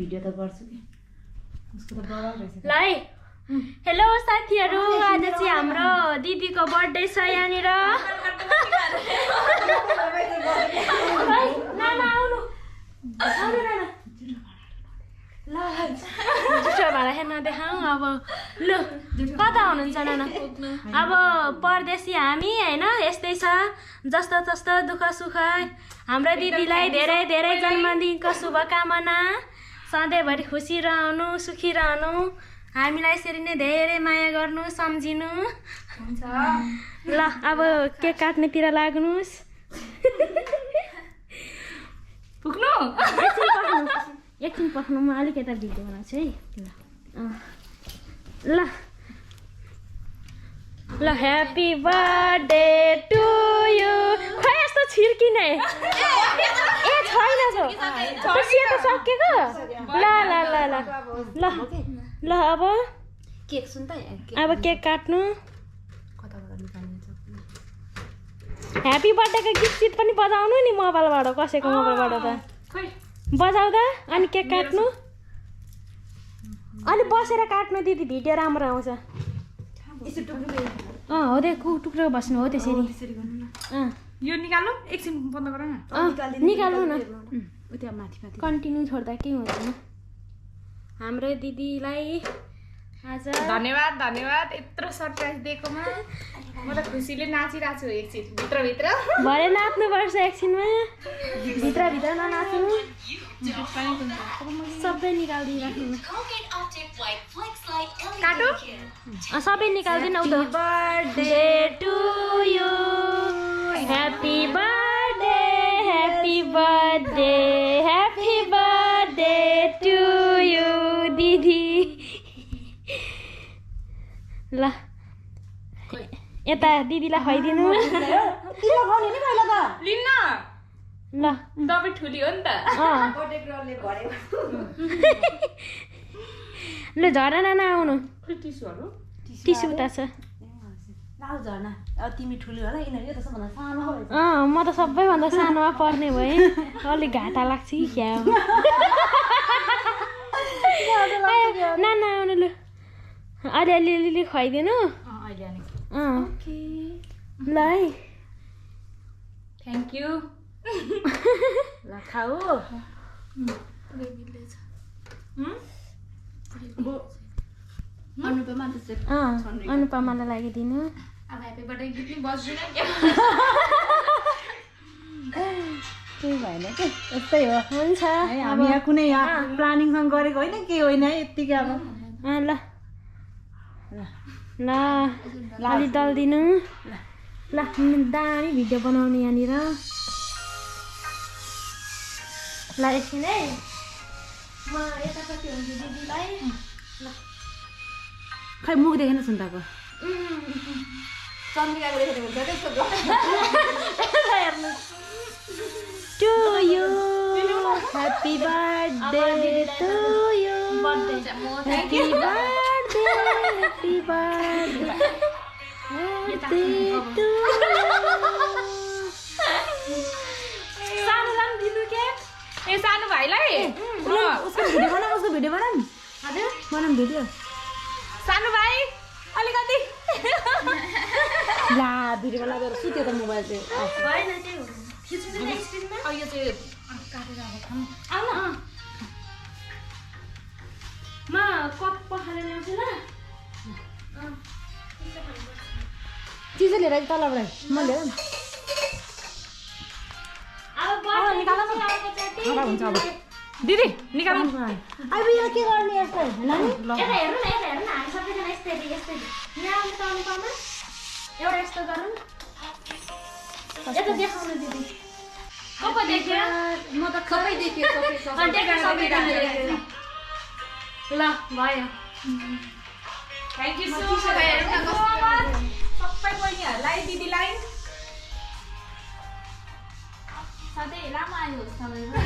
Video त गर्छु के उसको त बडा रहेछ लाई हेलो साथीहरु आज चाहिँ हाम्रो दिदीको बर्थडे छ यहाँनिर नाना आउनु आउनु नाना ल जुठो भाडा हेर्न देखाऊ अब लु कता हुनुहुन्छ नाना अब परदेशी हामी हैन यस्तै छ जस्तो तस्तो दुःख सुख हाम्रो दिदीलाई धेरै धेरै जन्मदिनको शुभकामना सधैँभरि खुसी रहनु सुखी रहनु हामीलाई यसरी नै धेरै माया गर्नु सम्झिनु हुन्छ ल अब केक काट्नेतिर लाग्नुस् पुग्नु एकछिन पख्नु म अलिक यता भिडियो बनाउँछु है ल ल ह्याप्पी बर्थडे टु यु खै यस्तो छिर्किने ए छैन छ खुसी त सकेको ल ल ल ल ल ल अब केक सुन त अब केक काट्नु कताबाट निकाल्ने छ ह्याप्पी बर्थडेको गीत सिट पनि बजाउनु नि मोबाइलबाट कसैको मोबाइलबाट त खै बजाउँदा अनि केक काट्नु अनि बसेर काट्नु दिदी भिडियो राम्रो आउँछ हो त्यो टुक्रो बस्नु हो त्यसरी यो निकाल्नु एकछिन बन्द गर न निकाल्नु न उता माथि माथि कन्टिन्यू छोड्दा केही हुँदैन हाम्रो दिदीलाई आज धन्यवाद धन्यवाद यत्रो सरप्राइज दिएकोमा म त खुसीले नाचिरहेको छु एकछिन भित्रभित्र भरे नाच्नुपर्छ एकछिनमा भित्रभित्र ननाच्नु सबै निकालिदिइराख्नु काटो सबै निकाल्दिन उ त birthday to you happy birthday happy birthday happy birthday to you दिदी ल यता दिदीलाई खुवाइदिनु लिन्न ल तपाईँ ठुली हो नि त ल झरा नाना आउनु टिस्युहरू टिस्यु उता छ लाउ झर्ना अब तिमी ठुली होला यिनीहरू यो त सबभन्दा सानो हो म त सबैभन्दा सानोमा पर्ने भएँ अलिक घाटा लाग्छ कि क्या नाना आउनु लु अलिअलि अलिअलि खुवाइदिनु अहिले आने ल है थ्याङ्क यू ल खाऊ अनुपमालाई लागिदिनु अब ह्याप्पी बर्थडे गीत नि बज्दैन क्या केही भएन के यस्तै हो हुन्छ है हामी यहाँ कुनै प्लानिङसँग गरेको होइन के होइन है यत्तिकै अब ल ल अलि दलिदिनु ल दामी भिडियो बनाउने यहाँनिर ल एकछिन है म यतापट्टि हुन्छु दिदीलाई खै मुख देखेन सुन्दाको चन्द्रिकाको देखेको हुन्छ त्यस्तो हेर्नु to you happy birthday to you happy birthday happy birthday to सानो सानो दिनु के ए सानो भाइलाई उसको भिडियो बना उसको भिडियो बना हजुर बनाऊँ भिडियो सानो भाइ अलिकति ला भिडियो बनाएर सुत्यो त मोबाइल चाहिँ होइन त्यो खिच्नु न स्क्रिनमा यो चाहिँ काटेर अब खाऊँ आउन म कप पखालेर ल्याउँछु ल चिज लिएर तलबाट म लिएर अब निकाल न। हुन्छ अब दिदी निकाल्नु अब यो के गर्ने यस्तो होइन नि यता हेर्नु न हामी सबैजना यस्तै यस्तै यहाँ आउनु त अनुपमा एउटा यस्तो गरौँ यता देखाउनु दिदी कपा देख्यो म त सबै देखेँ सबै ल भयो थ्याङ्क यू सो मच सबै बहिनीहरूलाई दिदीलाई सधैँ लामो आयो सबैमा